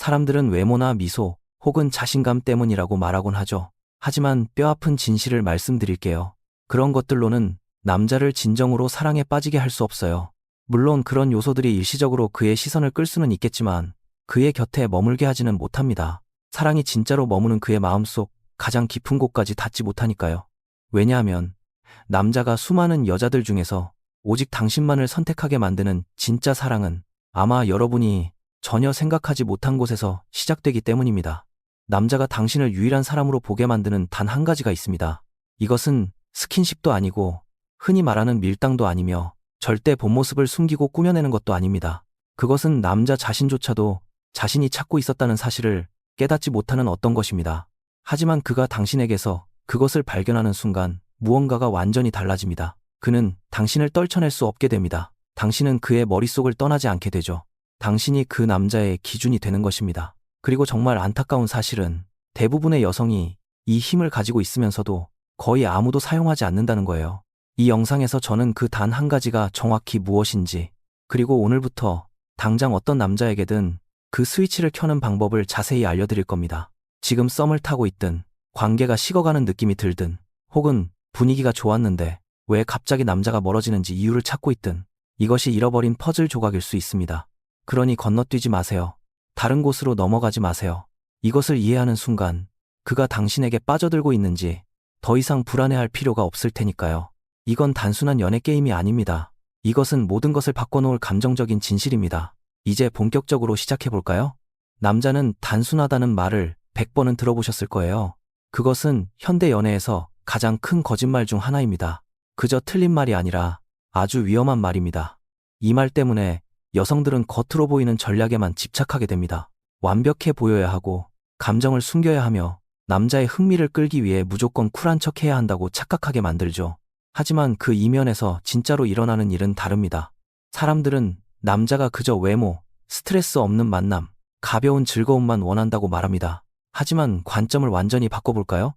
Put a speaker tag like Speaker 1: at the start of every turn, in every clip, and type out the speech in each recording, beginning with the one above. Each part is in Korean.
Speaker 1: 사람들은 외모나 미소 혹은 자신감 때문이라고 말하곤 하죠. 하지만 뼈아픈 진실을 말씀드릴게요. 그런 것들로는 남자를 진정으로 사랑에 빠지게 할 수 없어요. 물론 그런 요소들이 일시적으로 그의 시선을 끌 수는 있겠지만 그의 곁에 머물게 하지는 못합니다. 사랑이 진짜로 머무는 그의 마음속 가장 깊은 곳까지 닿지 못하니까요. 왜냐하면 남자가 수많은 여자들 중에서 오직 당신만을 선택하게 만드는 진짜 사랑은 아마 여러분이 전혀 생각하지 못한 곳에서 시작되기 때문입니다. 남자가 당신을 유일한 사람으로 보게 만드는 단 한 가지가 있습니다. 이것은 스킨십도 아니고 흔히 말하는 밀당도 아니며 절대 본 모습을 숨기고 꾸며내는 것도 아닙니다. 그것은 남자 자신조차도 자신이 찾고 있었다는 사실을 깨닫지 못하는 어떤 것입니다. 하지만 그가 당신에게서 그것을 발견하는 순간 무언가가 완전히 달라집니다. 그는 당신을 떨쳐낼 수 없게 됩니다. 당신은 그의 머릿속을 떠나지 않게 되죠. 당신이 그 남자의 기준이 되는 것입니다. 그리고 정말 안타까운 사실은 대부분의 여성이 이 힘을 가지고 있으면서도 거의 아무도 사용하지 않는다는 거예요. 이 영상에서 저는 그 단 한 가지가 정확히 무엇인지, 그리고 오늘부터 당장 어떤 남자에게든 그 스위치를 켜는 방법을 자세히 알려드릴 겁니다. 지금 썸을 타고 있든, 관계가 식어가는 느낌이 들든, 혹은 분위기가 좋았는데 왜 갑자기 남자가 멀어지는지 이유를 찾고 있든, 이것이 잃어버린 퍼즐 조각일 수 있습니다. 그러니 건너뛰지 마세요. 다른 곳으로 넘어가지 마세요. 이것을 이해하는 순간 그가 당신에게 빠져들고 있는지 더 이상 불안해할 필요가 없을 테니까요. 이건 단순한 연애 게임이 아닙니다. 이것은 모든 것을 바꿔놓을 감정적인 진실입니다. 이제 본격적으로 시작해볼까요? 남자는 단순하다는 말을 100번은 들어보셨을 거예요. 그것은 현대 연애에서 가장 큰 거짓말 중 하나입니다. 그저 틀린 말이 아니라 아주 위험한 말입니다. 이 말 때문에 여성들은 겉으로 보이는 전략에만 집착하게 됩니다. 완벽해 보여야 하고 감정을 숨겨야 하며 남자의 흥미를 끌기 위해 무조건 쿨한 척 해야 한다고 착각하게 만들죠. 하지만 그 이면에서 진짜로 일어나는 일은 다릅니다. 사람들은 남자가 그저 외모, 스트레스 없는 만남, 가벼운 즐거움만 원한다고 말합니다. 하지만 관점을 완전히 바꿔볼까요?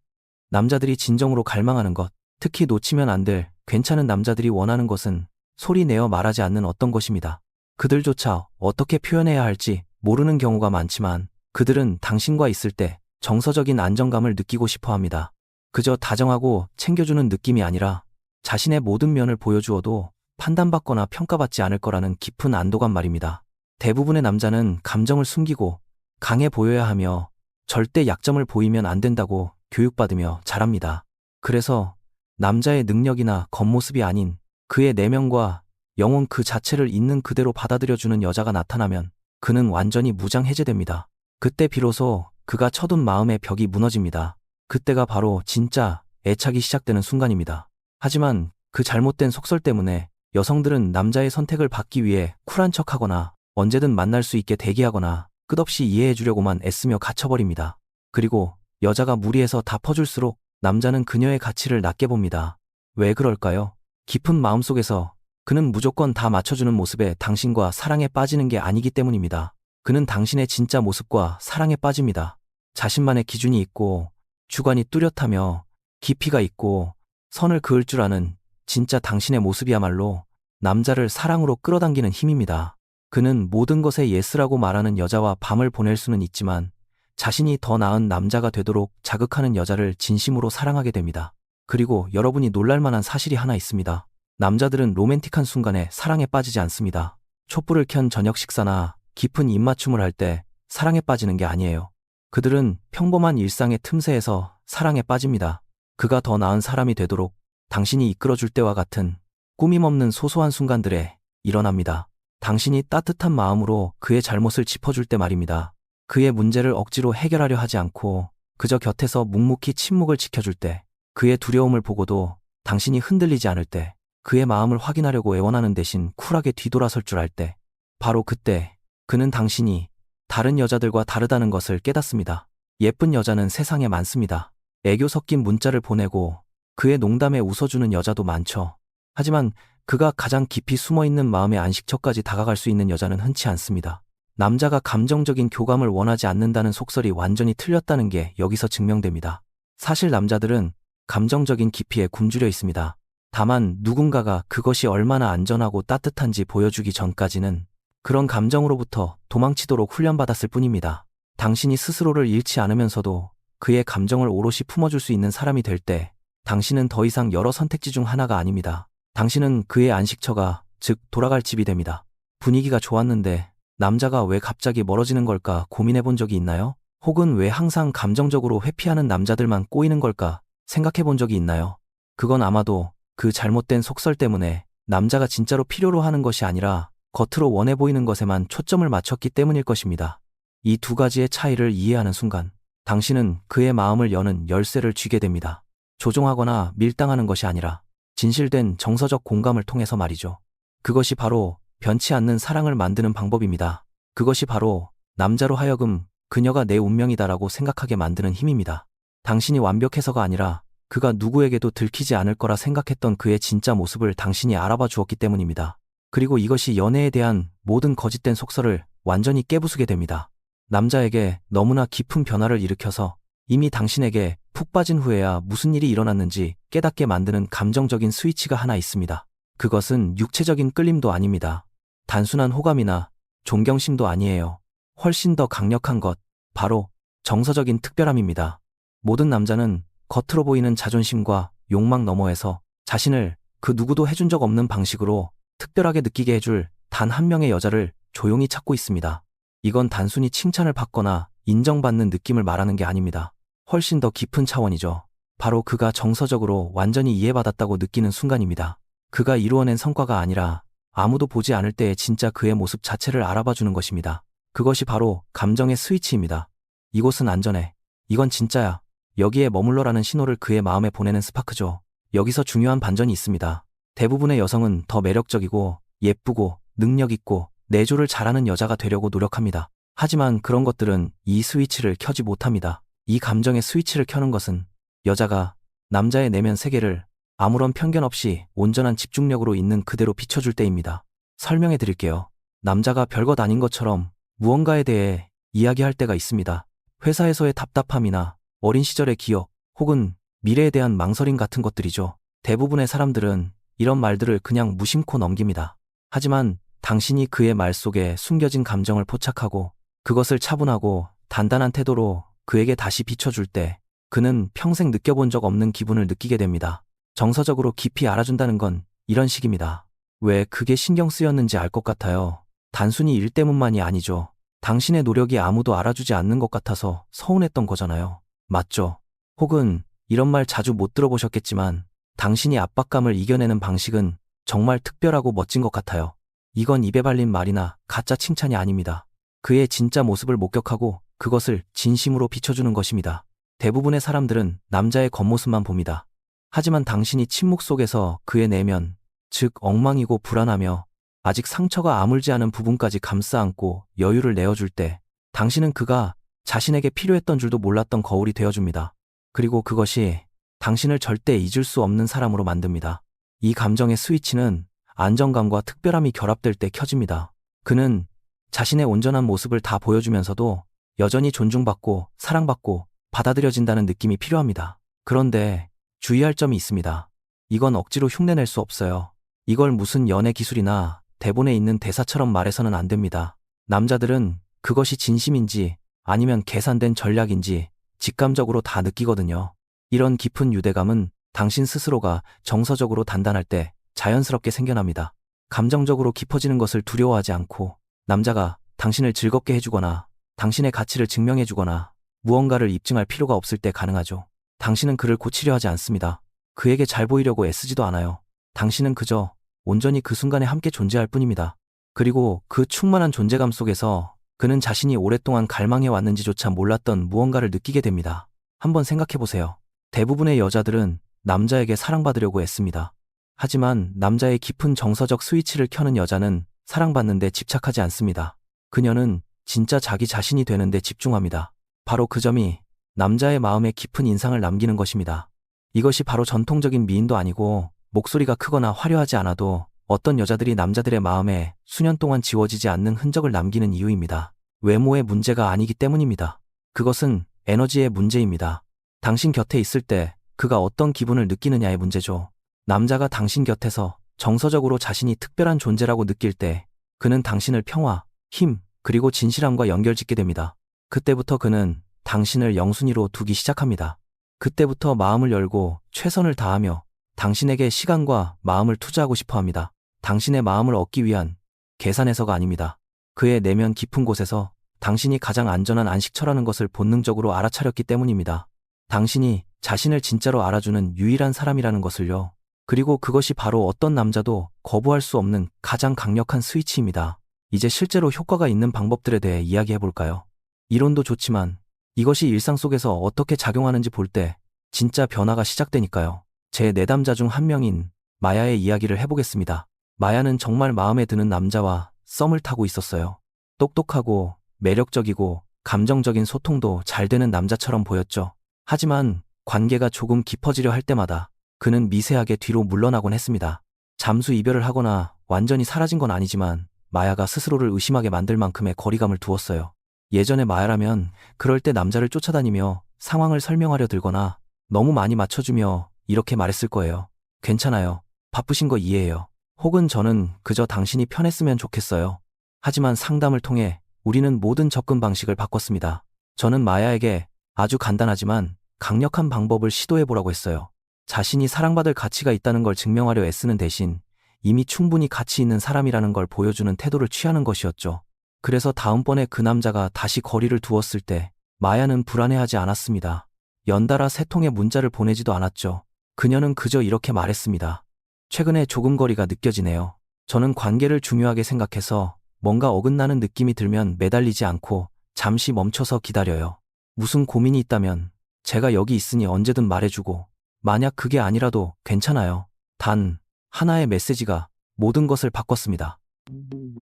Speaker 1: 남자들이 진정으로 갈망하는 것, 특히 놓치면 안 될 괜찮은 남자들이 원하는 것은 소리 내어 말하지 않는 어떤 것입니다. 그들조차 어떻게 표현해야 할지 모르는 경우가 많지만 그들은 당신과 있을 때 정서적인 안정감을 느끼고 싶어 합니다. 그저 다정하고 챙겨주는 느낌이 아니라 자신의 모든 면을 보여주어도 판단받거나 평가받지 않을 거라는 깊은 안도감 말입니다. 대부분의 남자는 감정을 숨기고 강해 보여야 하며 절대 약점을 보이면 안 된다고 교육받으며 자랍니다. 그래서 남자의 능력이나 겉모습이 아닌 그의 내면과 영혼 그 자체를 있는 그대로 받아들여주는 여자가 나타나면 그는 완전히 무장해제됩니다. 그때 비로소 그가 쳐둔 마음의 벽이 무너집니다. 그때가 바로 진짜 애착이 시작되는 순간입니다. 하지만 그 잘못된 속설 때문에 여성들은 남자의 선택을 받기 위해 쿨한 척하거나 언제든 만날 수 있게 대기하거나 끝없이 이해해주려고만 애쓰며 갇혀버립니다. 그리고 여자가 무리해서 다 퍼줄수록 남자는 그녀의 가치를 낮게 봅니다. 왜 그럴까요? 깊은 마음속에서 그는 무조건 다 맞춰주는 모습에 당신과 사랑에 빠지는 게 아니기 때문입니다. 그는 당신의 진짜 모습과 사랑에 빠집니다. 자신만의 기준이 있고 주관이 뚜렷하며 깊이가 있고 선을 그을 줄 아는 진짜 당신의 모습이야말로 남자를 사랑으로 끌어당기는 힘입니다. 그는 모든 것에 예스라고 말하는 여자와 밤을 보낼 수는 있지만 자신이 더 나은 남자가 되도록 자극하는 여자를 진심으로 사랑하게 됩니다. 그리고 여러분이 놀랄만한 사실이 하나 있습니다. 남자들은 로맨틱한 순간에 사랑에 빠지지 않습니다. 촛불을 켠 저녁 식사나 깊은 입맞춤을 할 때 사랑에 빠지는 게 아니에요. 그들은 평범한 일상의 틈새에서 사랑에 빠집니다. 그가 더 나은 사람이 되도록 당신이 이끌어줄 때와 같은 꾸밈없는 소소한 순간들에 일어납니다. 당신이 따뜻한 마음으로 그의 잘못을 짚어줄 때 말입니다. 그의 문제를 억지로 해결하려 하지 않고 그저 곁에서 묵묵히 침묵을 지켜줄 때, 그의 두려움을 보고도 당신이 흔들리지 않을 때, 그의 마음을 확인하려고 애원하는 대신 쿨하게 뒤돌아설 줄 알 때, 바로 그때 그는 당신이 다른 여자들과 다르다는 것을 깨닫습니다. 예쁜 여자는 세상에 많습니다. 애교 섞인 문자를 보내고 그의 농담에 웃어주는 여자도 많죠. 하지만 그가 가장 깊이 숨어있는 마음의 안식처까지 다가갈 수 있는 여자는 흔치 않습니다. 남자가 감정적인 교감을 원하지 않는다는 속설이 완전히 틀렸다는 게 여기서 증명됩니다. 사실 남자들은 감정적인 깊이에 굶주려 있습니다. 다만 누군가가 그것이 얼마나 안전하고 따뜻한지 보여주기 전까지는 그런 감정으로부터 도망치도록 훈련받았을 뿐입니다. 당신이 스스로를 잃지 않으면서도 그의 감정을 오롯이 품어줄 수 있는 사람이 될 때 당신은 더 이상 여러 선택지 중 하나가 아닙니다. 당신은 그의 안식처가, 즉 돌아갈 집이 됩니다. 분위기가 좋았는데 남자가 왜 갑자기 멀어지는 걸까 고민해 본 적이 있나요? 혹은 왜 항상 감정적으로 회피하는 남자들만 꼬이는 걸까 생각해 본 적이 있나요? 그건 아마도 그 잘못된 속설 때문에 남자가 진짜로 필요로 하는 것이 아니라 겉으로 원해 보이는 것에만 초점을 맞췄기 때문일 것입니다. 이 두 가지의 차이를 이해하는 순간 당신은 그의 마음을 여는 열쇠를 쥐게 됩니다. 조종하거나 밀당하는 것이 아니라 진실된 정서적 공감을 통해서 말이죠. 그것이 바로 변치 않는 사랑을 만드는 방법입니다. 그것이 바로 남자로 하여금 그녀가 내 운명이다라고 생각하게 만드는 힘입니다. 당신이 완벽해서가 아니라 그가 누구에게도 들키지 않을 거라 생각했던 그의 진짜 모습을 당신이 알아봐 주었기 때문입니다. 그리고 이것이 연애에 대한 모든 거짓된 속설을 완전히 깨부수게 됩니다. 남자에게 너무나 깊은 변화를 일으켜서 이미 당신에게 푹 빠진 후에야 무슨 일이 일어났는지 깨닫게 만드는 감정적인 스위치가 하나 있습니다. 그것은 육체적인 끌림도 아닙니다. 단순한 호감이나 존경심도 아니에요. 훨씬 더 강력한 것, 바로 정서적인 특별함입니다. 모든 남자는 겉으로 보이는 자존심과 욕망 너머에서 자신을 그 누구도 해준 적 없는 방식으로 특별하게 느끼게 해줄 단 한 명의 여자를 조용히 찾고 있습니다. 이건 단순히 칭찬을 받거나 인정받는 느낌을 말하는 게 아닙니다. 훨씬 더 깊은 차원이죠. 바로 그가 정서적으로 완전히 이해받았다고 느끼는 순간입니다. 그가 이루어낸 성과가 아니라 아무도 보지 않을 때의 진짜 그의 모습 자체를 알아봐주는 것입니다. 그것이 바로 감정의 스위치입니다. 이곳은 안전해. 이건 진짜야. 여기에 머물러라는 신호를 그의 마음에 보내는 스파크죠. 여기서 중요한 반전이 있습니다. 대부분의 여성은 더 매력적이고 예쁘고 능력있고 내조를 잘하는 여자가 되려고 노력합니다. 하지만 그런 것들은 이 스위치를 켜지 못합니다. 이 감정의 스위치를 켜는 것은 여자가 남자의 내면 세계를 아무런 편견 없이 온전한 집중력으로 있는 그대로 비춰줄 때입니다. 설명해 드릴게요. 남자가 별것 아닌 것처럼 무언가에 대해 이야기할 때가 있습니다. 회사에서의 답답함이나 어린 시절의 기억, 혹은 미래에 대한 망설임 같은 것들이죠. 대부분의 사람들은 이런 말들을 그냥 무심코 넘깁니다. 하지만 당신이 그의 말 속에 숨겨진 감정을 포착하고 그것을 차분하고 단단한 태도로 그에게 다시 비춰줄 때 그는 평생 느껴본 적 없는 기분을 느끼게 됩니다. 정서적으로 깊이 알아준다는 건 이런 식입니다. 왜 그게 신경 쓰였는지 알 것 같아요. 단순히 일 때문만이 아니죠. 당신의 노력이 아무도 알아주지 않는 것 같아서 서운했던 거잖아요. 맞죠? 혹은 이런 말 자주 못 들어보셨겠지만 당신이 압박감을 이겨내는 방식은 정말 특별하고 멋진 것 같아요. 이건 입에 발린 말이나 가짜 칭찬이 아닙니다. 그의 진짜 모습을 목격하고 그것을 진심으로 비춰주는 것입니다. 대부분의 사람들은 남자의 겉모습만 봅니다. 하지만 당신이 침묵 속에서 그의 내면, 즉 엉망이고 불안하며 아직 상처가 아물지 않은 부분까지 감싸 안고 여유를 내어줄 때 당신은 그가 자신에게 필요했던 줄도 몰랐던 거울이 되어줍니다. 그리고 그것이 당신을 절대 잊을 수 없는 사람으로 만듭니다. 이 감정의 스위치는 안정감과 특별함이 결합될 때 켜집니다. 그는 자신의 온전한 모습을 다 보여주면서도 여전히 존중받고 사랑받고 받아들여진다는 느낌이 필요합니다. 그런데 주의할 점이 있습니다. 이건 억지로 흉내낼 수 없어요. 이걸 무슨 연애 기술이나 대본에 있는 대사처럼 말해서는 안 됩니다. 남자들은 그것이 진심인지 아니면 계산된 전략인지 직감적으로 다 느끼거든요. 이런 깊은 유대감은 당신 스스로가 정서적으로 단단할 때 자연스럽게 생겨납니다. 감정적으로 깊어지는 것을 두려워하지 않고 남자가 당신을 즐겁게 해주거나 당신의 가치를 증명해주거나 무언가를 입증할 필요가 없을 때 가능하죠. 당신은 그를 고치려 하지 않습니다. 그에게 잘 보이려고 애쓰지도 않아요. 당신은 그저 온전히 그 순간에 함께 존재할 뿐입니다. 그리고 그 충만한 존재감 속에서 그는 자신이 오랫동안 갈망해왔는지조차 몰랐던 무언가를 느끼게 됩니다. 한번 생각해보세요. 대부분의 여자들은 남자에게 사랑받으려고 애씁니다. 하지만 남자의 깊은 정서적 스위치를 켜는 여자는 사랑받는데 집착하지 않습니다. 그녀는 진짜 자기 자신이 되는데 집중합니다. 바로 그 점이 남자의 마음에 깊은 인상을 남기는 것입니다. 이것이 바로 전통적인 미인도 아니고 목소리가 크거나 화려하지 않아도 어떤 여자들이 남자들의 마음에 수년 동안 지워지지 않는 흔적을 남기는 이유입니다. 외모의 문제가 아니기 때문입니다. 그것은 에너지의 문제입니다. 당신 곁에 있을 때 그가 어떤 기분을 느끼느냐의 문제죠. 남자가 당신 곁에서 정서적으로 자신이 특별한 존재라고 느낄 때 그는 당신을 평화, 힘, 그리고 진실함과 연결짓게 됩니다. 그때부터 그는 당신을 영순위로 두기 시작합니다. 그때부터 마음을 열고 최선을 다하며 당신에게 시간과 마음을 투자하고 싶어 합니다. 당신의 마음을 얻기 위한 계산해서가 아닙니다. 그의 내면 깊은 곳에서 당신이 가장 안전한 안식처라는 것을 본능적으로 알아차렸기 때문입니다. 당신이 자신을 진짜로 알아주는 유일한 사람이라는 것을요. 그리고 그것이 바로 어떤 남자도 거부할 수 없는 가장 강력한 스위치입니다. 이제 실제로 효과가 있는 방법들에 대해 이야기해 볼까요? 이론도 좋지만 이것이 일상 속에서 어떻게 작용하는지 볼 때 진짜 변화가 시작되니까요. 제 내담자 중 한 명인 마야의 이야기를 해보겠습니다. 마야는 정말 마음에 드는 남자와 썸을 타고 있었어요. 똑똑하고 매력적이고 감정적인 소통도 잘 되는 남자처럼 보였죠. 하지만 관계가 조금 깊어지려 할 때마다 그는 미세하게 뒤로 물러나곤 했습니다. 잠수 이별을 하거나 완전히 사라진 건 아니지만 마야가 스스로를 의심하게 만들 만큼의 거리감을 두었어요. 예전에 마야라면 그럴 때 남자를 쫓아다니며 상황을 설명하려 들거나 너무 많이 맞춰주며 이렇게 말했을 거예요. 괜찮아요. 바쁘신 거 이해해요. 혹은 저는 그저 당신이 편했으면 좋겠어요. 하지만 상담을 통해 우리는 모든 접근 방식을 바꿨습니다. 저는 마야에게 아주 간단하지만 강력한 방법을 시도해보라고 했어요. 자신이 사랑받을 가치가 있다는 걸 증명하려 애쓰는 대신 이미 충분히 가치 있는 사람이라는 걸 보여주는 태도를 취하는 것이었죠. 그래서 다음번에 그 남자가 다시 거리를 두었을 때 마야는 불안해하지 않았습니다. 연달아 3통의 문자를 보내지도 않았죠. 그녀는 그저 이렇게 말했습니다. 최근에 조금 거리가 느껴지네요. 저는 관계를 중요하게 생각해서 뭔가 어긋나는 느낌이 들면 매달리지 않고 잠시 멈춰서 기다려요. 무슨 고민이 있다면 제가 여기 있으니 언제든 말해주고 만약 그게 아니라도 괜찮아요. 단 하나의 메시지가 모든 것을 바꿨습니다.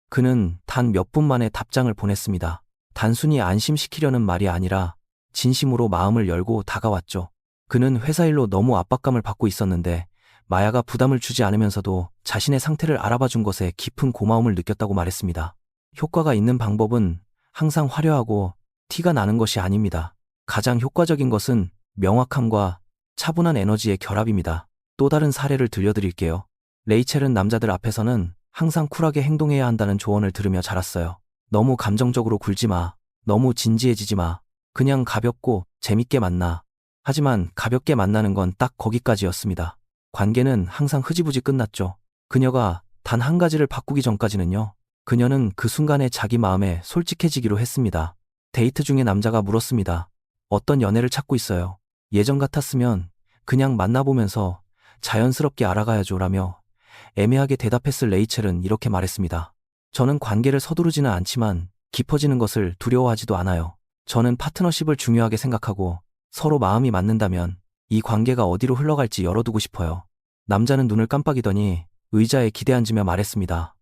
Speaker 1: 그는 단 몇 분 만에 답장을 보냈습니다. 단순히 안심시키려는 말이 아니라 진심으로 마음을 열고 다가왔죠. 그는 회사 일로 너무 압박감을 받고 있었는데 마야가 부담을 주지 않으면서도 자신의 상태를 알아봐 준 것에 깊은 고마움을 느꼈다고 말했습니다. 효과가 있는 방법은 항상 화려하고 티가 나는 것이 아닙니다. 가장 효과적인 것은 명확함과 차분한 에너지의 결합입니다. 또 다른 사례를 들려드릴게요. 레이첼은 남자들 앞에서는 항상 쿨하게 행동해야 한다는 조언을 들으며 자랐어요. 너무 감정적으로 굴지 마. 너무 진지해지지 마. 그냥 가볍고 재밌게 만나. 하지만 가볍게 만나는 건 딱 거기까지였습니다. 관계는 항상 흐지부지 끝났죠. 그녀가 단 한 가지를 바꾸기 전까지는요. 그녀는 그 순간에 자기 마음에 솔직해지기로 했습니다. 데이트 중에 남자가 물었습니다. 어떤 연애를 찾고 있어요? 예전 같았으면 그냥 만나보면서 자연스럽게 알아가야죠 라며 애매하게 대답했을 레이첼은 이렇게 말했습니다. 저는 관계를 서두르지는 않지만 깊어지는 것을 두려워하지도 않아요. 저는 파트너십을 중요하게 생각하고 서로 마음이 맞는다면 이 관계가 어디로 흘러갈지 열어두고 싶어요. 남자는 눈을 깜빡이더니 의자에 기대앉으며 말했습니다.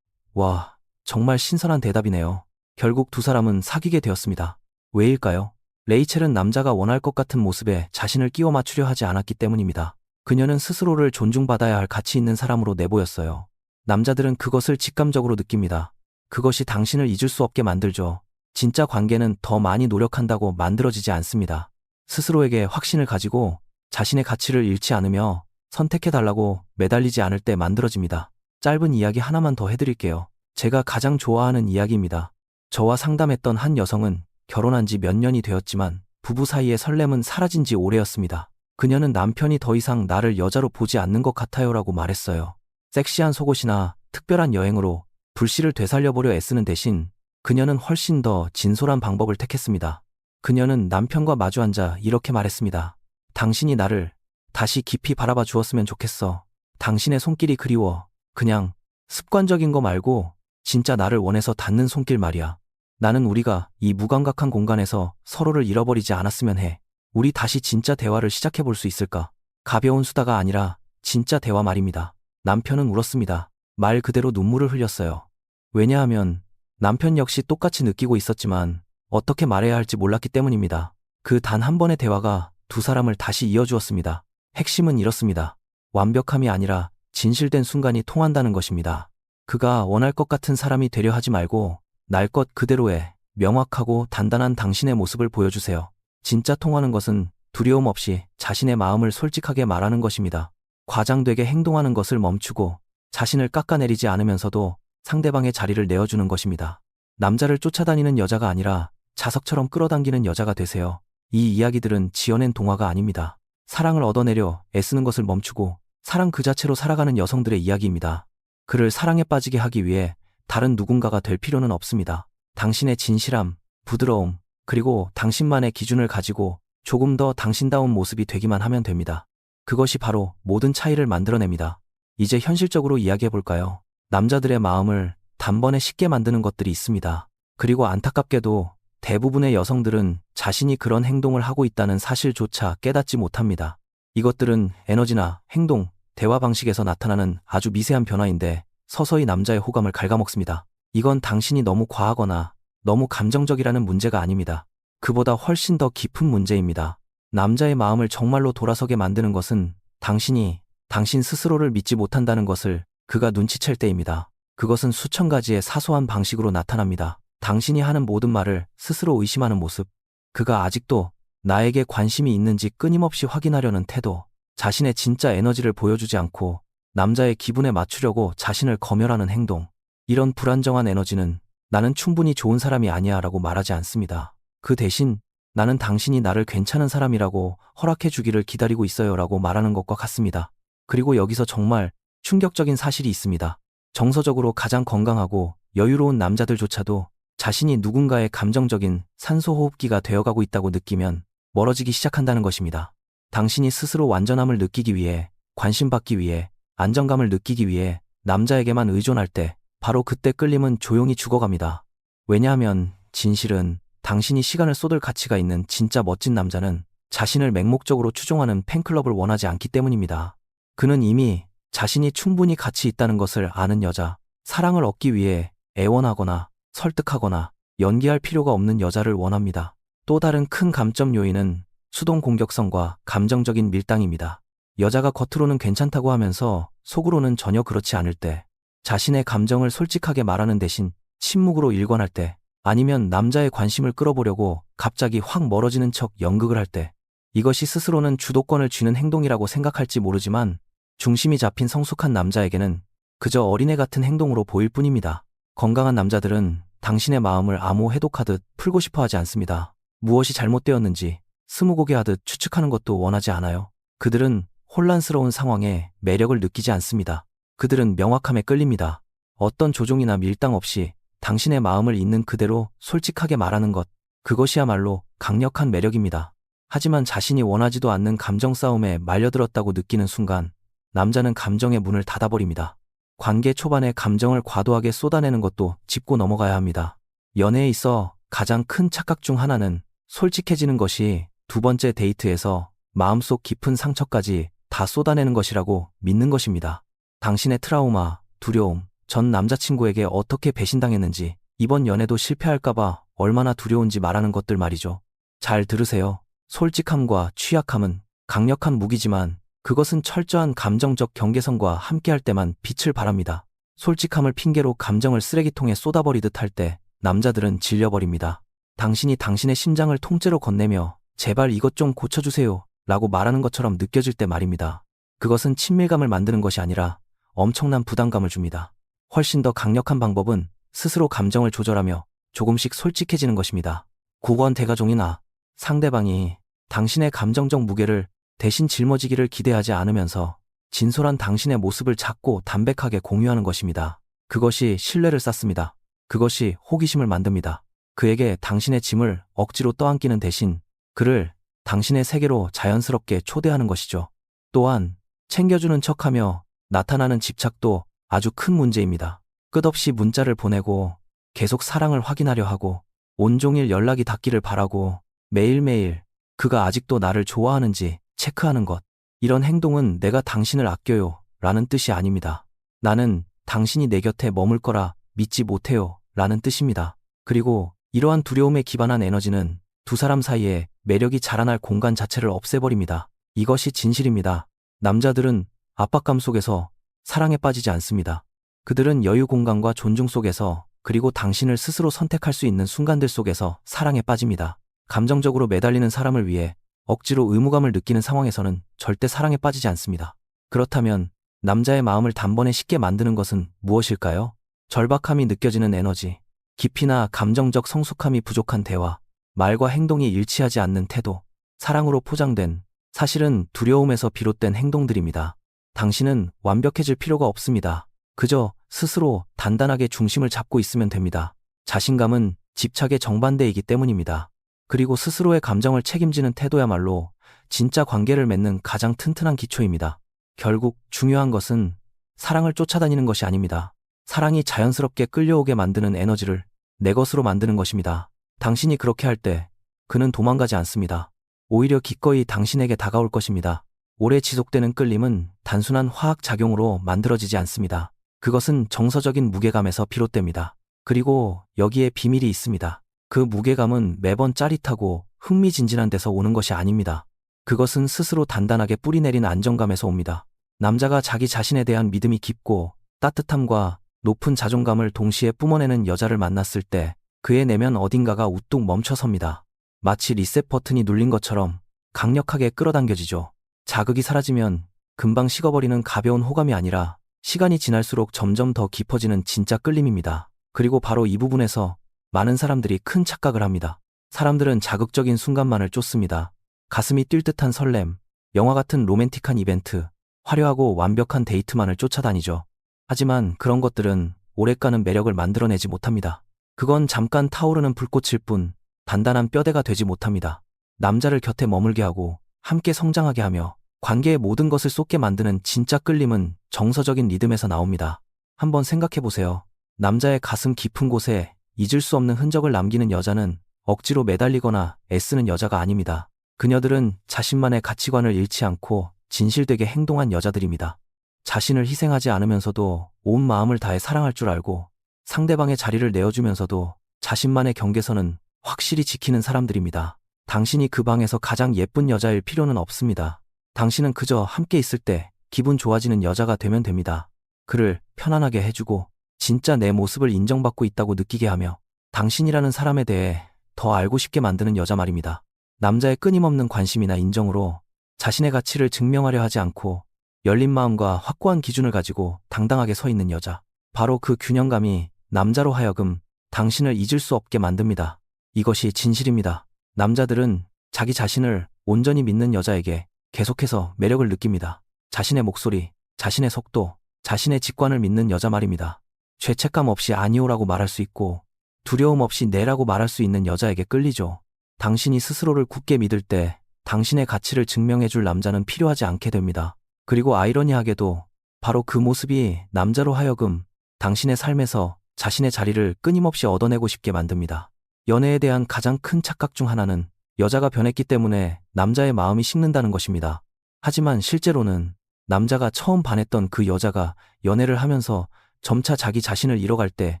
Speaker 1: 와, 정말 신선한 대답이네요. 결국 두 사람은 사귀게 되었습니다. 왜일까요? 레이첼은 남자가 원할 것 같은 모습에 자신을 끼워 맞추려 하지 않았기 때문입니다. 그녀는 스스로를 존중받아야 할 가치 있는 사람으로 내보였어요. 남자들은 그것을 직감적으로 느낍니다. 그것이 당신을 잊을 수 없게 만들죠. 진짜 관계는 더 많이 노력한다고 만들어지지 않습니다. 스스로에게 확신을 가지고 자신의 가치를 잃지 않으며 선택해달라고 매달리지 않을 때 만들어집니다. 짧은 이야기 하나만 더 해드릴게요. 제가 가장 좋아하는 이야기입니다. 저와 상담했던 한 여성은 결혼한 지 몇 년이 되었지만 부부 사이의 설렘은 사라진 지 오래였습니다. 그녀는 남편이 더 이상 나를 여자로 보지 않는 것 같아요라고 말했어요. 섹시한 속옷이나 특별한 여행으로 불씨를 되살려보려 애쓰는 대신 그녀는 훨씬 더 진솔한 방법을 택했습니다. 그녀는 남편과 마주 앉아 이렇게 말했습니다. 당신이 나를 다시 깊이 바라봐 주었으면 좋겠어. 당신의 손길이 그리워. 그냥 습관적인 거 말고 진짜 나를 원해서 닿는 손길 말이야. 나는 우리가 이 무감각한 공간에서 서로를 잃어버리지 않았으면 해. 우리 다시 진짜 대화를 시작해 볼 수 있을까? 가벼운 수다가 아니라 진짜 대화 말입니다. 남편은 울었습니다. 말 그대로 눈물을 흘렸어요. 왜냐하면 남편 역시 똑같이 느끼고 있었지만 어떻게 말해야 할지 몰랐기 때문입니다. 그 단 한 번의 대화가 두 사람을 다시 이어주었습니다. 핵심은 이렇습니다. 완벽함이 아니라 진실된 순간이 통한다는 것입니다. 그가 원할 것 같은 사람이 되려 하지 말고 날 것 그대로의 명확하고 단단한 당신의 모습을 보여주세요. 진짜 통하는 것은 두려움 없이 자신의 마음을 솔직하게 말하는 것입니다. 과장되게 행동하는 것을 멈추고 자신을 깎아내리지 않으면서도 상대방의 자리를 내어주는 것입니다. 남자를 쫓아다니는 여자가 아니라 자석처럼 끌어당기는 여자가 되세요. 이 이야기들은 지어낸 동화가 아닙니다. 사랑을 얻어내려 애쓰는 것을 멈추고 사랑 그 자체로 살아가는 여성들의 이야기입니다. 그를 사랑에 빠지게 하기 위해 다른 누군가가 될 필요는 없습니다. 당신의 진실함, 부드러움, 그리고 당신만의 기준을 가지고 조금 더 당신다운 모습이 되기만 하면 됩니다. 그것이 바로 모든 차이를 만들어냅니다. 이제 현실적으로 이야기해볼까요? 남자들의 마음을 단번에 쉽게 만드는 것들이 있습니다. 그리고 안타깝게도 대부분의 여성들은 자신이 그런 행동을 하고 있다는 사실조차 깨닫지 못합니다. 이것들은 에너지나 행동, 대화 방식에서 나타나는 아주 미세한 변화인데 서서히 남자의 호감을 갉아먹습니다. 이건 당신이 너무 과하거나 너무 감정적이라는 문제가 아닙니다. 그보다 훨씬 더 깊은 문제입니다. 남자의 마음을 정말로 돌아서게 만드는 것은 당신이 당신 스스로를 믿지 못한다는 것을 그가 눈치챌 때입니다. 그것은 수천 가지의 사소한 방식으로 나타납니다. 당신이 하는 모든 말을 스스로 의심하는 모습, 그가 아직도 나에게 관심이 있는지 끊임없이 확인하려는 태도, 자신의 진짜 에너지를 보여주지 않고 남자의 기분에 맞추려고 자신을 검열하는 행동, 이런 불안정한 에너지는 나는 충분히 좋은 사람이 아니야 라고 말하지 않습니다. 그 대신 나는 당신이 나를 괜찮은 사람이라고 허락해 주기를 기다리고 있어요 라고 말하는 것과 같습니다. 그리고 여기서 정말 충격적인 사실이 있습니다. 정서적으로 가장 건강하고 여유로운 남자들조차도 자신이 누군가의 감정적인 산소호흡기가 되어가고 있다고 느끼면 멀어지기 시작한다는 것입니다. 당신이 스스로 완전함을 느끼기 위해, 관심받기 위해, 안정감을 느끼기 위해 남자에게만 의존할 때 바로 그때 끌림은 조용히 죽어갑니다. 왜냐하면 진실은 당신이 시간을 쏟을 가치가 있는 진짜 멋진 남자는 자신을 맹목적으로 추종하는 팬클럽을 원하지 않기 때문입니다. 그는 이미 자신이 충분히 가치 있다는 것을 아는 여자, 사랑을 얻기 위해 애원하거나 설득하거나 연기할 필요가 없는 여자를 원합니다. 또 다른 큰 감점 요인은 수동 공격성과 감정적인 밀당입니다. 여자가 겉으로는 괜찮다고 하면서 속으로는 전혀 그렇지 않을 때, 자신의 감정을 솔직하게 말하는 대신 침묵으로 일관할 때, 아니면 남자의 관심을 끌어보려고 갑자기 확 멀어지는 척 연극을 할 때, 이것이 스스로는 주도권을 쥐는 행동이라고 생각할지 모르지만 중심이 잡힌 성숙한 남자에게는 그저 어린애 같은 행동으로 보일 뿐입니다. 건강한 남자들은 당신의 마음을 암호 해독하듯 풀고 싶어 하지 않습니다. 무엇이 잘못되었는지 스무고개하듯 추측하는 것도 원하지 않아요. 그들은 혼란스러운 상황에 매력을 느끼지 않습니다. 그들은 명확함에 끌립니다. 어떤 조종이나 밀당 없이 당신의 마음을 있는 그대로 솔직하게 말하는 것, 그것이야말로 강력한 매력입니다. 하지만 자신이 원하지도 않는 감정 싸움에 말려들었다고 느끼는 순간 남자는 감정의 문을 닫아버립니다. 관계 초반에 감정을 과도하게 쏟아내는 것도 짚고 넘어가야 합니다. 연애에 있어 가장 큰 착각 중 하나는 솔직해지는 것이 두 번째 데이트에서 마음속 깊은 상처까지 다 쏟아내는 것이라고 믿는 것입니다. 당신의 트라우마, 두려움, 전 남자친구에게 어떻게 배신당했는지, 이번 연애도 실패할까봐 얼마나 두려운지 말하는 것들 말이죠. 잘 들으세요. 솔직함과 취약함은 강력한 무기지만 그것은 철저한 감정적 경계선과 함께할 때만 빛을 발합니다. 솔직함을 핑계로 감정을 쓰레기통에 쏟아버리듯 할 때 남자들은 질려버립니다. 당신이 당신의 심장을 통째로 건네며 제발 이것 좀 고쳐주세요 라고 말하는 것처럼 느껴질 때 말입니다. 그것은 친밀감을 만드는 것이 아니라 엄청난 부담감을 줍니다. 훨씬 더 강력한 방법은 스스로 감정을 조절하며 조금씩 솔직해지는 것입니다. 9번 대가종이나 상대방이 당신의 감정적 무게를 대신 짊어지기를 기대하지 않으면서 진솔한 당신의 모습을 작고 담백하게 공유하는 것입니다. 그것이 신뢰를 쌓습니다. 그것이 호기심을 만듭니다. 그에게 당신의 짐을 억지로 떠안기는 대신 그를 당신의 세계로 자연스럽게 초대하는 것이죠. 또한 챙겨주는 척하며 나타나는 집착도 아주 큰 문제입니다. 끝없이 문자를 보내고 계속 사랑을 확인하려 하고 온종일 연락이 닿기를 바라고 매일매일 그가 아직도 나를 좋아하는지 체크하는 것. 이런 행동은 내가 당신을 아껴요 라는 뜻이 아닙니다. 나는 당신이 내 곁에 머물 거라 믿지 못해요 라는 뜻입니다. 그리고 이러한 두려움에 기반한 에너지는 두 사람 사이에 매력이 자라날 공간 자체를 없애버립니다. 이것이 진실입니다. 남자들은 압박감 속에서 사랑에 빠지지 않습니다. 그들은 여유 공간과 존중 속에서, 그리고 당신을 스스로 선택할 수 있는 순간들 속에서 사랑에 빠집니다. 감정적으로 매달리는 사람을 위해 억지로 의무감을 느끼는 상황에서는 절대 사랑에 빠지지 않습니다. 그렇다면 남자의 마음을 단번에 쉽게 만드는 것은 무엇일까요? 절박함이 느껴지는 에너지, 깊이나 감정적 성숙함이 부족한 대화, 말과 행동이 일치하지 않는 태도, 사랑으로 포장된, 사실은 두려움에서 비롯된 행동들입니다. 당신은 완벽해질 필요가 없습니다. 그저 스스로 단단하게 중심을 잡고 있으면 됩니다. 자신감은 집착의 정반대이기 때문입니다. 그리고 스스로의 감정을 책임지는 태도야말로 진짜 관계를 맺는 가장 튼튼한 기초입니다. 결국 중요한 것은 사랑을 쫓아다니는 것이 아닙니다. 사랑이 자연스럽게 끌려오게 만드는 에너지를 내 것으로 만드는 것입니다. 당신이 그렇게 할 때 그는 도망가지 않습니다. 오히려 기꺼이 당신에게 다가올 것입니다. 오래 지속되는 끌림은 단순한 화학 작용으로 만들어지지 않습니다. 그것은 정서적인 무게감에서 비롯됩니다. 그리고 여기에 비밀이 있습니다. 그 무게감은 매번 짜릿하고 흥미진진한 데서 오는 것이 아닙니다. 그것은 스스로 단단하게 뿌리내린 안정감에서 옵니다. 남자가 자기 자신에 대한 믿음이 깊고 따뜻함과 높은 자존감을 동시에 뿜어내는 여자를 만났을 때 그의 내면 어딘가가 우뚝 멈춰섭니다. 마치 리셋 버튼이 눌린 것처럼 강력하게 끌어당겨지죠. 자극이 사라지면 금방 식어버리는 가벼운 호감이 아니라 시간이 지날수록 점점 더 깊어지는 진짜 끌림입니다. 그리고 바로 이 부분에서 많은 사람들이 큰 착각을 합니다. 사람들은 자극적인 순간만을 쫓습니다. 가슴이 뛸 듯한 설렘, 영화 같은 로맨틱한 이벤트, 화려하고 완벽한 데이트만을 쫓아다니죠. 하지만 그런 것들은 오래가는 매력을 만들어내지 못합니다. 그건 잠깐 타오르는 불꽃일 뿐 단단한 뼈대가 되지 못합니다. 남자를 곁에 머물게 하고 함께 성장하게 하며 관계의 모든 것을 쏟게 만드는 진짜 끌림은 정서적인 리듬에서 나옵니다. 한번 생각해 보세요. 남자의 가슴 깊은 곳에 잊을 수 없는 흔적을 남기는 여자는 억지로 매달리거나 애쓰는 여자가 아닙니다. 그녀들은 자신만의 가치관을 잃지 않고 진실되게 행동한 여자들입니다. 자신을 희생하지 않으면서도 온 마음을 다해 사랑할 줄 알고 상대방의 자리를 내어주면서도 자신만의 경계선은 확실히 지키는 사람들입니다. 당신이 그 방에서 가장 예쁜 여자일 필요는 없습니다. 당신은 그저 함께 있을 때 기분 좋아지는 여자가 되면 됩니다. 그를 편안하게 해주고 진짜 내 모습을 인정받고 있다고 느끼게 하며 당신이라는 사람에 대해 더 알고 싶게 만드는 여자 말입니다. 남자의 끊임없는 관심이나 인정으로 자신의 가치를 증명하려 하지 않고 열린 마음과 확고한 기준을 가지고 당당하게 서 있는 여자. 바로 그 균형감이 남자로 하여금 당신을 잊을 수 없게 만듭니다. 이것이 진실입니다. 남자들은 자기 자신을 온전히 믿는 여자에게 계속해서 매력을 느낍니다. 자신의 목소리, 자신의 속도, 자신의 직관을 믿는 여자 말입니다. 죄책감 없이 아니오라고 말할 수 있고 두려움 없이 네라고 말할 수 있는 여자에게 끌리죠. 당신이 스스로를 굳게 믿을 때 당신의 가치를 증명해줄 남자는 필요하지 않게 됩니다. 그리고 아이러니하게도 바로 그 모습이 남자로 하여금 당신의 삶에서 자신의 자리를 끊임없이 얻어내고 싶게 만듭니다. 연애에 대한 가장 큰 착각 중 하나는 여자가 변했기 때문에 남자의 마음이 식는다는 것입니다. 하지만 실제로는 남자가 처음 반했던 그 여자가 연애를 하면서 점차 자기 자신을 잃어갈 때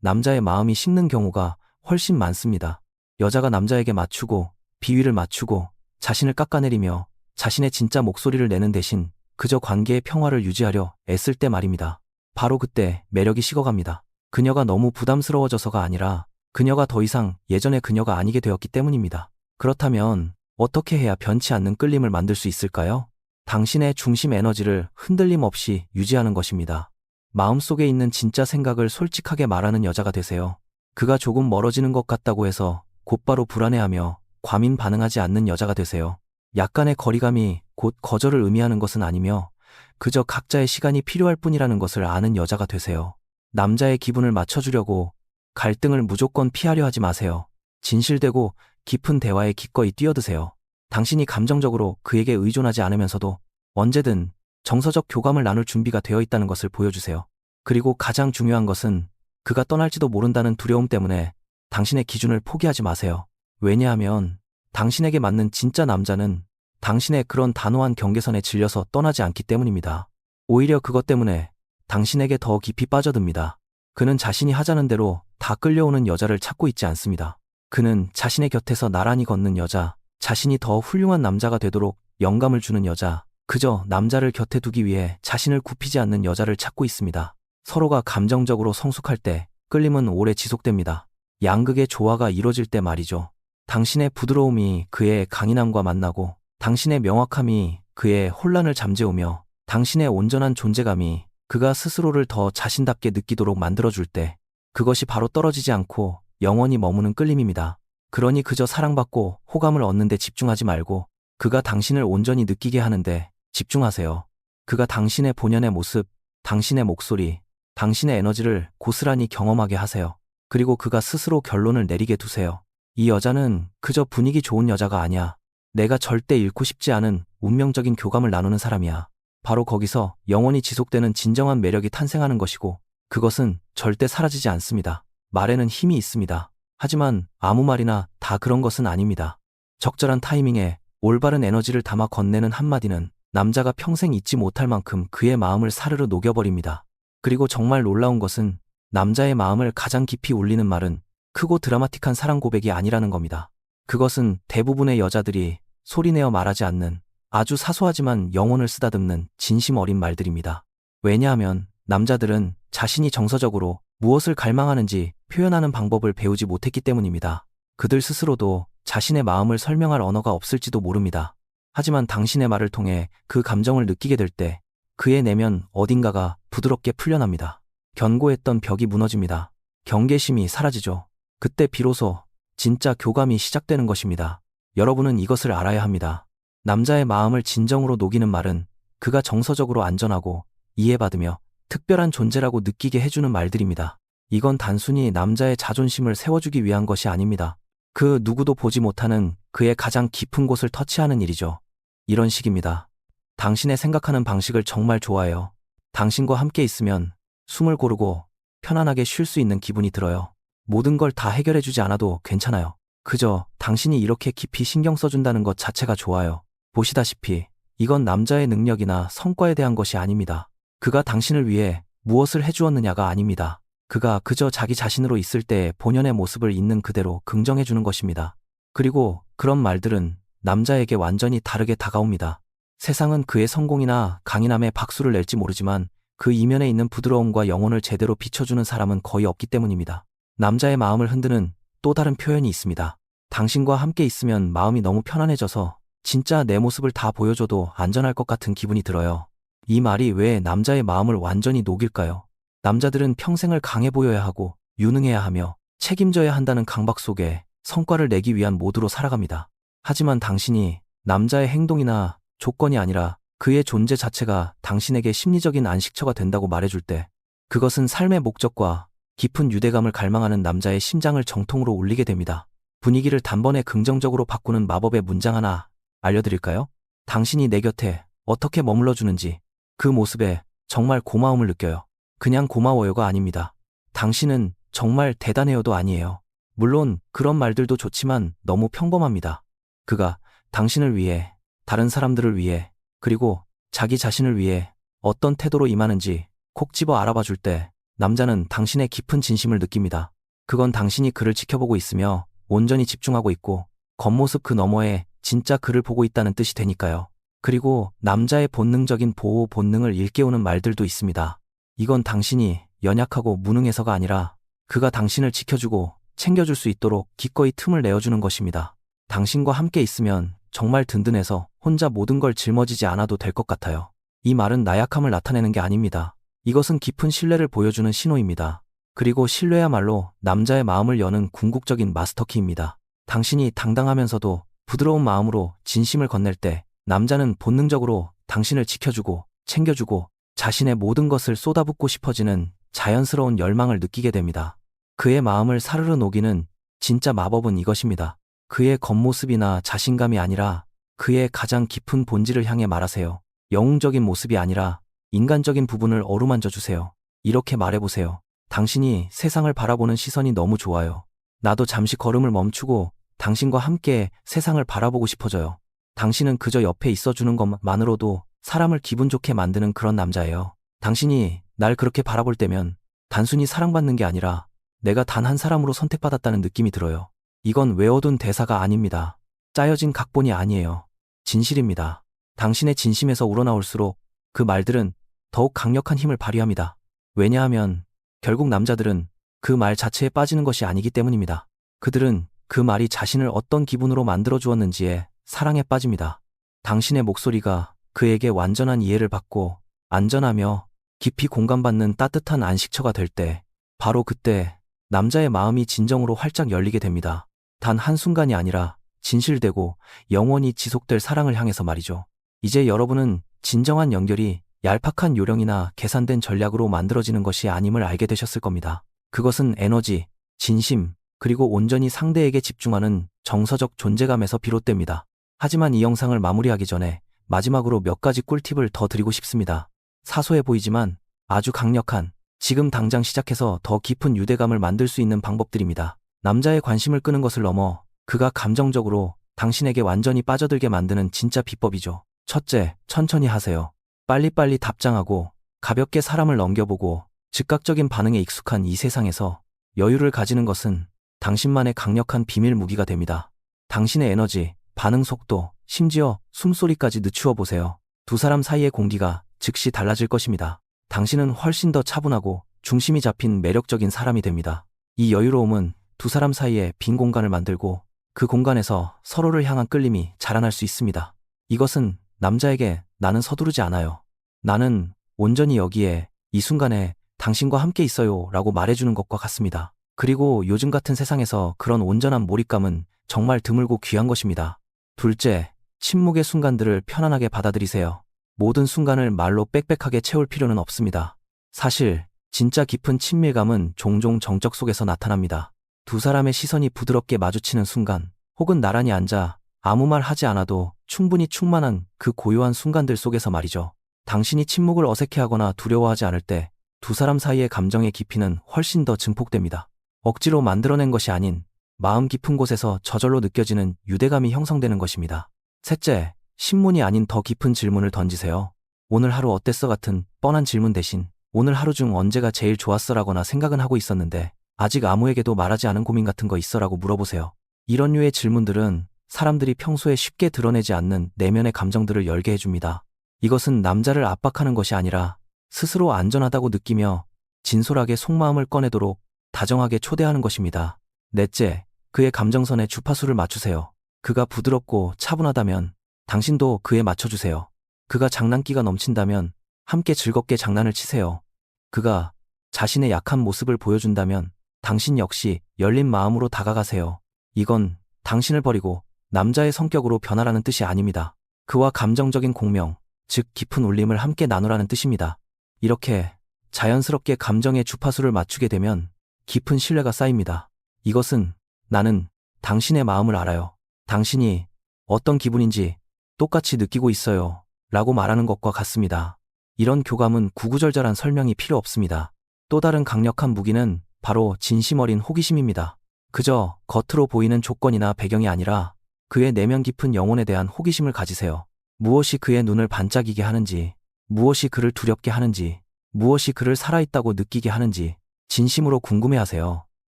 Speaker 1: 남자의 마음이 식는 경우가 훨씬 많습니다. 여자가 남자에게 맞추고 비위를 맞추고 자신을 깎아내리며 자신의 진짜 목소리를 내는 대신 그저 관계의 평화를 유지하려 애쓸 때 말입니다. 바로 그때 매력이 식어갑니다. 그녀가 너무 부담스러워져서가 아니라 그녀가 더 이상 예전의 그녀가 아니게 되었기 때문입니다. 그렇다면 어떻게 해야 변치 않는 끌림을 만들 수 있을까요? 당신의 중심 에너지를 흔들림 없이 유지하는 것입니다. 마음속에 있는 진짜 생각을 솔직하게 말하는 여자가 되세요. 그가 조금 멀어지는 것 같다고 해서 곧바로 불안해하며 과민 반응하지 않는 여자가 되세요. 약간의 거리감이 곧 거절을 의미하는 것은 아니며 그저 각자의 시간이 필요할 뿐이라는 것을 아는 여자가 되세요. 남자의 기분을 맞춰주려고 갈등을 무조건 피하려 하지 마세요. 진실되고 깊은 대화에 기꺼이 뛰어드세요. 당신이 감정적으로 그에게 의존하지 않으면서도 언제든 정서적 교감을 나눌 준비가 되어 있다는 것을 보여주세요. 그리고 가장 중요한 것은 그가 떠날지도 모른다는 두려움 때문에 당신의 기준을 포기하지 마세요. 왜냐하면 당신에게 맞는 진짜 남자는 당신의 그런 단호한 경계선에 질려서 떠나지 않기 때문입니다. 오히려 그것 때문에 당신에게 더 깊이 빠져듭니다. 그는 자신이 하자는 대로 다 끌려오는 여자를 찾고 있지 않습니다. 그는 자신의 곁에서 나란히 걷는 여자, 자신이 더 훌륭한 남자가 되도록 영감을 주는 여자, 그저 남자를 곁에 두기 위해 자신을 굽히지 않는 여자를 찾고 있습니다. 서로가 감정적으로 성숙할 때 끌림은 오래 지속됩니다. 양극의 조화가 이루어질 때 말이죠. 당신의 부드러움이 그의 강인함과 만나고 당신의 명확함이 그의 혼란을 잠재우며 당신의 온전한 존재감이 그가 스스로를 더 자신답게 느끼도록 만들어줄 때 그것이 바로 떨어지지 않고 영원히 머무는 끌림입니다. 그러니 그저 사랑받고 호감을 얻는 데 집중하지 말고 그가 당신을 온전히 느끼게 하는데 집중하세요. 그가 당신의 본연의 모습, 당신의 목소리, 당신의 에너지를 고스란히 경험하게 하세요. 그리고 그가 스스로 결론을 내리게 두세요. 이 여자는 그저 분위기 좋은 여자가 아니야. 내가 절대 잃고 싶지 않은 운명적인 교감을 나누는 사람이야. 바로 거기서 영원히 지속되는 진정한 매력이 탄생하는 것이고 그것은 절대 사라지지 않습니다. 말에는 힘이 있습니다. 하지만 아무 말이나 다 그런 것은 아닙니다. 적절한 타이밍에 올바른 에너지를 담아 건네는 한마디는 남자가 평생 잊지 못할 만큼 그의 마음을 사르르 녹여버립니다. 그리고 정말 놀라운 것은 남자의 마음을 가장 깊이 울리는 말은 크고 드라마틱한 사랑 고백이 아니라는 겁니다. 그것은 대부분의 여자들이 소리내어 말하지 않는 아주 사소하지만 영혼을 쓰다듬는 진심 어린 말들입니다. 왜냐하면 남자들은 자신이 정서적으로 무엇을 갈망하는지 표현하는 방법을 배우지 못했기 때문입니다. 그들 스스로도 자신의 마음을 설명할 언어가 없을지도 모릅니다. 하지만 당신의 말을 통해 그 감정을 느끼게 될 때 그의 내면 어딘가가 부드럽게 풀려납니다. 견고했던 벽이 무너집니다. 경계심이 사라지죠. 그때 비로소 진짜 교감이 시작되는 것입니다. 여러분은 이것을 알아야 합니다. 남자의 마음을 진정으로 녹이는 말은 그가 정서적으로 안전하고 이해받으며 특별한 존재라고 느끼게 해주는 말들입니다. 이건 단순히 남자의 자존심을 세워주기 위한 것이 아닙니다. 그 누구도 보지 못하는 그의 가장 깊은 곳을 터치하는 일이죠. 이런 식입니다. 당신의 생각하는 방식을 정말 좋아해요. 당신과 함께 있으면 숨을 고르고 편안하게 쉴 수 있는 기분이 들어요. 모든 걸 다 해결해주지 않아도 괜찮아요. 그저 당신이 이렇게 깊이 신경 써준다는 것 자체가 좋아요. 보시다시피 이건 남자의 능력이나 성과에 대한 것이 아닙니다. 그가 당신을 위해 무엇을 해주었느냐가 아닙니다. 그가 그저 자기 자신으로 있을 때의 본연의 모습을 있는 그대로 긍정해주는 것입니다. 그리고 그런 말들은 남자에게 완전히 다르게 다가옵니다. 세상은 그의 성공이나 강인함에 박수를 낼지 모르지만 그 이면에 있는 부드러움과 영혼을 제대로 비춰주는 사람은 거의 없기 때문입니다. 남자의 마음을 흔드는 또 다른 표현이 있습니다. 당신과 함께 있으면 마음이 너무 편안해져서 진짜 내 모습을 다 보여줘도 안전할 것 같은 기분이 들어요. 이 말이 왜 남자의 마음을 완전히 녹일까요? 남자들은 평생을 강해 보여야 하고 유능해야 하며 책임져야 한다는 강박 속에 성과를 내기 위한 모드로 살아갑니다. 하지만 당신이 남자의 행동이나 조건이 아니라 그의 존재 자체가 당신에게 심리적인 안식처가 된다고 말해줄 때 그것은 삶의 목적과 깊은 유대감을 갈망하는 남자의 심장을 정통으로 울리게 됩니다. 분위기를 단번에 긍정적으로 바꾸는 마법의 문장 하나 알려드릴까요? 당신이 내 곁에 어떻게 머물러주는지 그 모습에 정말 고마움을 느껴요. 그냥 고마워요가 아닙니다. 당신은 정말 대단해요도 아니에요. 물론 그런 말들도 좋지만 너무 평범합니다. 그가 당신을 위해, 다른 사람들을 위해, 그리고 자기 자신을 위해 어떤 태도로 임하는지 콕 집어 알아봐 줄 때 남자는 당신의 깊은 진심을 느낍니다. 그건 당신이 그를 지켜보고 있으며 온전히 집중하고 있고 겉모습 그 너머에 진짜 그를 보고 있다는 뜻이 되니까요. 그리고 남자의 본능적인 보호 본능을 일깨우는 말들도 있습니다. 이건 당신이 연약하고 무능해서가 아니라 그가 당신을 지켜주고 챙겨줄 수 있도록 기꺼이 틈을 내어주는 것입니다. 당신과 함께 있으면 정말 든든해서 혼자 모든 걸 짊어지지 않아도 될 것 같아요. 이 말은 나약함을 나타내는 게 아닙니다. 이것은 깊은 신뢰를 보여주는 신호입니다. 그리고 신뢰야말로 남자의 마음을 여는 궁극적인 마스터키입니다. 당신이 당당하면서도 부드러운 마음으로 진심을 건넬 때 남자는 본능적으로 당신을 지켜주고 챙겨주고 자신의 모든 것을 쏟아붓고 싶어지는 자연스러운 열망을 느끼게 됩니다. 그의 마음을 사르르 녹이는 진짜 마법은 이것입니다. 그의 겉모습이나 자신감이 아니라 그의 가장 깊은 본질을 향해 말하세요. 영웅적인 모습이 아니라 인간적인 부분을 어루만져 주세요. 이렇게 말해보세요. 당신이 세상을 바라보는 시선이 너무 좋아요. 나도 잠시 걸음을 멈추고 당신과 함께 세상을 바라보고 싶어져요. 당신은 그저 옆에 있어주는 것만으로도 사람을 기분 좋게 만드는 그런 남자예요. 당신이 날 그렇게 바라볼 때면 단순히 사랑받는 게 아니라 내가 단 한 사람으로 선택받았다는 느낌이 들어요. 이건 외워둔 대사가 아닙니다. 짜여진 각본이 아니에요. 진실입니다. 당신의 진심에서 우러나올수록 그 말들은 더욱 강력한 힘을 발휘합니다. 왜냐하면 결국 남자들은 그 말 자체에 빠지는 것이 아니기 때문입니다. 그들은 그 말이 자신을 어떤 기분으로 만들어 주었는지에 사랑에 빠집니다. 당신의 목소리가 그에게 완전한 이해를 받고 안전하며 깊이 공감받는 따뜻한 안식처가 될 때, 바로 그때 남자의 마음이 진정으로 활짝 열리게 됩니다. 단 한순간이 아니라 진실되고 영원히 지속될 사랑을 향해서 말이죠. 이제 여러분은 진정한 연결이 얄팍한 요령이나 계산된 전략으로 만들어지는 것이 아님을 알게 되셨을 겁니다. 그것은 에너지, 진심, 그리고 온전히 상대에게 집중하는 정서적 존재감에서 비롯됩니다. 하지만 이 영상을 마무리하기 전에 마지막으로 몇 가지 꿀팁을 더 드리고 싶습니다. 사소해 보이지만 아주 강력한, 지금 당장 시작해서 더 깊은 유대감을 만들 수 있는 방법들입니다. 남자의 관심을 끄는 것을 넘어 그가 감정적으로 당신에게 완전히 빠져들게 만드는 진짜 비법이죠. 첫째, 천천히 하세요. 빨리빨리 답장하고 가볍게 사람을 넘겨보고 즉각적인 반응에 익숙한 이 세상에서 여유를 가지는 것은 당신만의 강력한 비밀 무기가 됩니다. 당신의 에너지, 반응 속도, 심지어 숨소리까지 늦추어 보세요. 두 사람 사이의 공기가 즉시 달라질 것입니다. 당신은 훨씬 더 차분하고 중심이 잡힌 매력적인 사람이 됩니다. 이 여유로움은 두 사람 사이에 빈 공간을 만들고 그 공간에서 서로를 향한 끌림이 자라날 수 있습니다. 이것은 남자에게 나는 서두르지 않아요. 나는 온전히 여기에 이 순간에 당신과 함께 있어요 라고 말해주는 것과 같습니다. 그리고 요즘 같은 세상에서 그런 온전한 몰입감은 정말 드물고 귀한 것입니다. 둘째, 침묵의 순간들을 편안하게 받아들이세요. 모든 순간을 말로 빽빽하게 채울 필요는 없습니다. 사실 진짜 깊은 친밀감은 종종 정적 속에서 나타납니다. 두 사람의 시선이 부드럽게 마주치는 순간, 혹은 나란히 앉아 아무 말 하지 않아도 충분히 충만한 그 고요한 순간들 속에서 말이죠. 당신이 침묵을 어색해하거나 두려워하지 않을 때 두 사람 사이의 감정의 깊이는 훨씬 더 증폭됩니다. 억지로 만들어낸 것이 아닌 마음 깊은 곳에서 저절로 느껴지는 유대감이 형성되는 것입니다. 셋째, 신문이 아닌 더 깊은 질문을 던지세요. 오늘 하루 어땠어 같은 뻔한 질문 대신 오늘 하루 중 언제가 제일 좋았어라거나 생각은 하고 있었는데 아직 아무에게도 말하지 않은 고민 같은 거 있어라고 물어보세요. 이런 류의 질문들은 사람들이 평소에 쉽게 드러내지 않는 내면의 감정들을 열게 해줍니다. 이것은 남자를 압박하는 것이 아니라 스스로 안전하다고 느끼며 진솔하게 속마음을 꺼내도록 다정하게 초대하는 것입니다. 넷째, 그의 감정선에 주파수를 맞추세요. 그가 부드럽고 차분하다면 당신도 그에 맞춰주세요. 그가 장난기가 넘친다면 함께 즐겁게 장난을 치세요. 그가 자신의 약한 모습을 보여준다면 당신 역시 열린 마음으로 다가가세요. 이건 당신을 버리고 남자의 성격으로 변하라는 뜻이 아닙니다. 그와 감정적인 공명, 즉 깊은 울림을 함께 나누라는 뜻입니다. 이렇게 자연스럽게 감정의 주파수를 맞추게 되면 깊은 신뢰가 쌓입니다. 이것은 나는 당신의 마음을 알아요. 당신이 어떤 기분인지 똑같이 느끼고 있어요. 라고 말하는 것과 같습니다. 이런 교감은 구구절절한 설명이 필요 없습니다. 또 다른 강력한 무기는 바로 진심 어린 호기심입니다. 그저 겉으로 보이는 조건이나 배경이 아니라 그의 내면 깊은 영혼에 대한 호기심을 가지세요. 무엇이 그의 눈을 반짝이게 하는지, 무엇이 그를 두렵게 하는지, 무엇이 그를 살아있다고 느끼게 하는지 진심으로 궁금해하세요.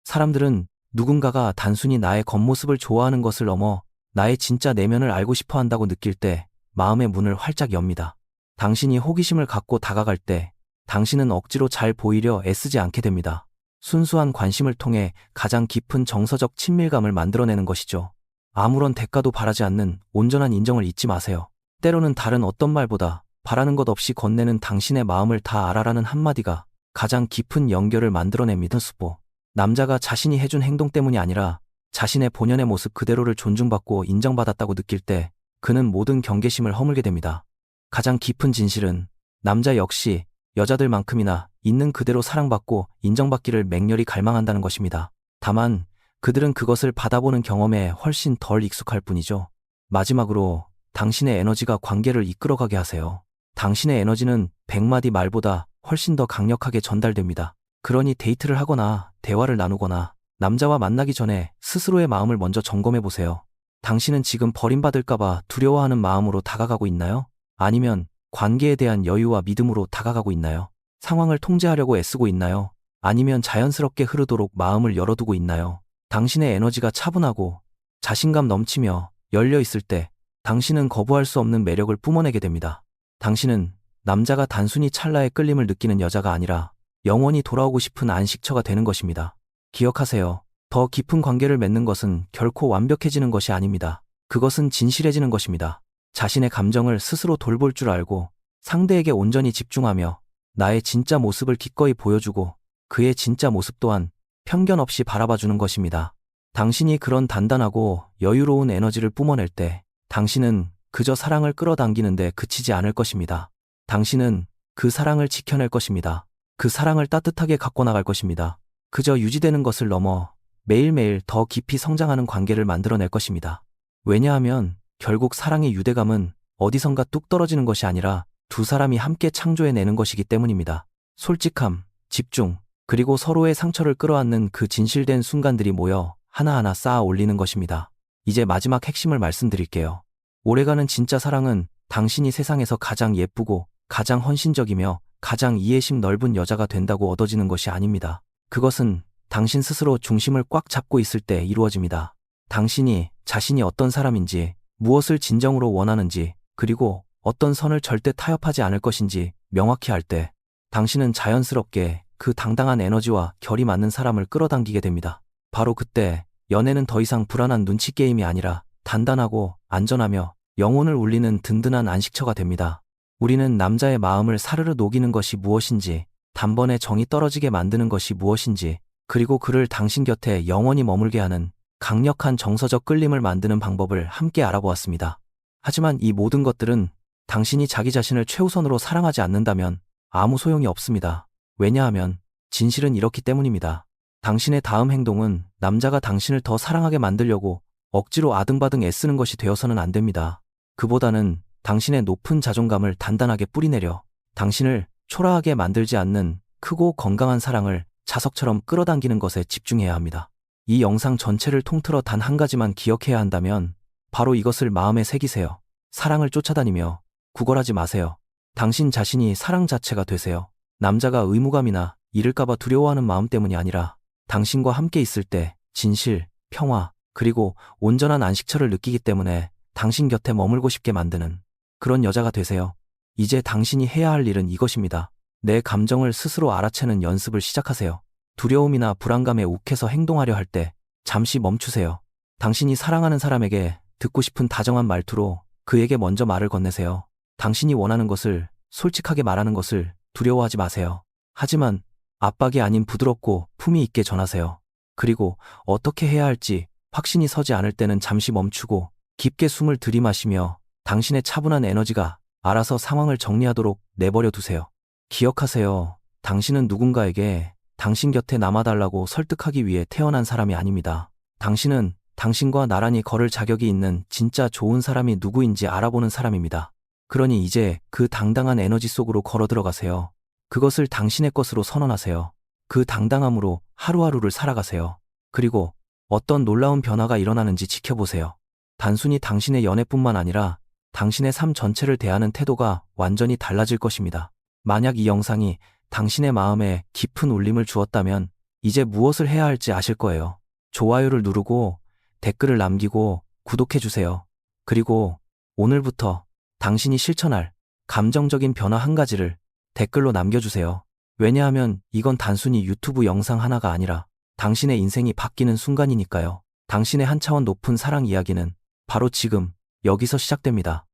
Speaker 1: 사람들은 누군가가 단순히 나의 겉모습을 좋아하는 것을 넘어 나의 진짜 내면을 알고 싶어 한다고 느낄 때 마음의 문을 활짝 엽니다. 당신이 호기심을 갖고 다가갈 때 당신은 억지로 잘 보이려 애쓰지 않게 됩니다. 순수한 관심을 통해 가장 깊은 정서적 친밀감을 만들어내는 것이죠. 아무런 대가도 바라지 않는 온전한 인정을 잊지 마세요. 때로는 다른 어떤 말보다 바라는 것 없이 건네는 당신의 마음을 다 알아라는 한마디가 가장 깊은 연결을 만들어냅니다. 수보. 남자가 자신이 해준 행동 때문이 아니라 자신의 본연의 모습 그대로를 존중받고 인정받았다고 느낄 때 그는 모든 경계심을 허물게 됩니다. 가장 깊은 진실은 남자 역시 여자들만큼이나 있는 그대로 사랑받고 인정받기를 맹렬히 갈망한다는 것입니다. 다만 그들은 그것을 받아보는 경험에 훨씬 덜 익숙할 뿐이죠. 마지막으로 당신의 에너지가 관계를 이끌어가게 하세요. 당신의 에너지는 100마디 말보다 훨씬 더 강력하게 전달됩니다. 그러니 데이트를 하거나 대화를 나누거나 남자와 만나기 전에 스스로의 마음을 먼저 점검해 보세요. 당신은 지금 버림받을까봐 두려워하는 마음으로 다가가고 있나요? 아니면 관계에 대한 여유와 믿음으로 다가가고 있나요? 상황을 통제하려고 애쓰고 있나요? 아니면 자연스럽게 흐르도록 마음을 열어두고 있나요? 당신의 에너지가 차분하고 자신감 넘치며 열려 있을 때 당신은 거부할 수 없는 매력을 뿜어내게 됩니다. 당신은 남자가 단순히 찰나의 끌림을 느끼는 여자가 아니라 영원히 돌아오고 싶은 안식처가 되는 것입니다. 기억하세요. 더 깊은 관계를 맺는 것은 결코 완벽해지는 것이 아닙니다. 그것은 진실해지는 것입니다. 자신의 감정을 스스로 돌볼 줄 알고 상대에게 온전히 집중하며 나의 진짜 모습을 기꺼이 보여주고 그의 진짜 모습 또한 편견 없이 바라봐주는 것입니다. 당신이 그런 단단하고 여유로운 에너지를 뿜어낼 때 당신은 그저 사랑을 끌어당기는데 그치지 않을 것입니다. 당신은 그 사랑을 지켜낼 것입니다. 그 사랑을 따뜻하게 갖고 나갈 것입니다. 그저 유지되는 것을 넘어 매일매일 더 깊이 성장하는 관계를 만들어낼 것입니다. 왜냐하면 결국 사랑의 유대감은 어디선가 뚝 떨어지는 것이 아니라 두 사람이 함께 창조해내는 것이기 때문입니다. 솔직함, 집중, 그리고 서로의 상처를 끌어안는 그 진실된 순간들이 모여 하나하나 쌓아 올리는 것입니다. 이제 마지막 핵심을 말씀드릴게요. 오래가는 진짜 사랑은 당신이 세상에서 가장 예쁘고 가장 헌신적이며 가장 이해심 넓은 여자가 된다고 얻어지는 것이 아닙니다. 그것은 당신 스스로 중심을 꽉 잡고 있을 때 이루어집니다. 당신이 자신이 어떤 사람인지, 무엇을 진정으로 원하는지, 그리고 어떤 선을 절대 타협하지 않을 것인지 명확히 알 때 당신은 자연스럽게 그 당당한 에너지와 결이 맞는 사람을 끌어당기게 됩니다. 바로 그때 연애는 더 이상 불안한 눈치 게임이 아니라 단단하고 안전하며 영혼을 울리는 든든한 안식처가 됩니다. 우리는 남자의 마음을 사르르 녹이는 것이 무엇인지, 단번에 정이 떨어지게 만드는 것이 무엇인지, 그리고 그를 당신 곁에 영원히 머물게 하는 강력한 정서적 끌림을 만드는 방법을 함께 알아보았습니다. 하지만 이 모든 것들은 당신이 자기 자신을 최우선으로 사랑하지 않는다면 아무 소용이 없습니다. 왜냐하면 진실은 이렇기 때문입니다. 당신의 다음 행동은 남자가 당신을 더 사랑하게 만들려고 억지로 아등바등 애쓰는 것이 되어서는 안 됩니다. 그보다는 당신의 높은 자존감을 단단하게 뿌리내려 당신을 초라하게 만들지 않는 크고 건강한 사랑을 자석처럼 끌어당기는 것에 집중해야 합니다. 이 영상 전체를 통틀어 단 한 가지만 기억해야 한다면 바로 이것을 마음에 새기세요. 사랑을 쫓아다니며 구걸하지 마세요. 당신 자신이 사랑 자체가 되세요. 남자가 의무감이나 잃을까봐 두려워하는 마음 때문이 아니라 당신과 함께 있을 때 진실, 평화, 그리고 온전한 안식처를 느끼기 때문에 당신 곁에 머물고 싶게 만드는 그런 여자가 되세요. 이제 당신이 해야 할 일은 이것입니다. 내 감정을 스스로 알아채는 연습을 시작하세요. 두려움이나 불안감에 욱해서 행동하려 할 때 잠시 멈추세요. 당신이 사랑하는 사람에게 듣고 싶은 다정한 말투로 그에게 먼저 말을 건네세요. 당신이 원하는 것을 솔직하게 말하는 것을 두려워하지 마세요. 하지만 압박이 아닌 부드럽고 품위 있게 전하세요. 그리고 어떻게 해야 할지 확신이 서지 않을 때는 잠시 멈추고 깊게 숨을 들이마시며 당신의 차분한 에너지가 알아서 상황을 정리하도록 내버려 두세요. 기억하세요. 당신은 누군가에게 당신 곁에 남아달라고 설득하기 위해 태어난 사람이 아닙니다. 당신은 당신과 나란히 걸을 자격이 있는 진짜 좋은 사람이 누구인지 알아보는 사람입니다. 그러니 이제 그 당당한 에너지 속으로 걸어 들어가세요. 그것을 당신의 것으로 선언하세요. 그 당당함으로 하루하루를 살아가세요. 그리고 어떤 놀라운 변화가 일어나는지 지켜보세요. 단순히 당신의 연애뿐만 아니라 당신의 삶 전체를 대하는 태도가 완전히 달라질 것입니다. 만약 이 영상이 당신의 마음에 깊은 울림을 주었다면 이제 무엇을 해야 할지 아실 거예요. 좋아요를 누르고 댓글을 남기고 구독해주세요. 그리고 오늘부터 당신이 실천할 감정적인 변화 한 가지를 댓글로 남겨주세요. 왜냐하면 이건 단순히 유튜브 영상 하나가 아니라 당신의 인생이 바뀌는 순간이니까요. 당신의 한 차원 높은 사랑 이야기는 바로 지금 여기서 시작됩니다.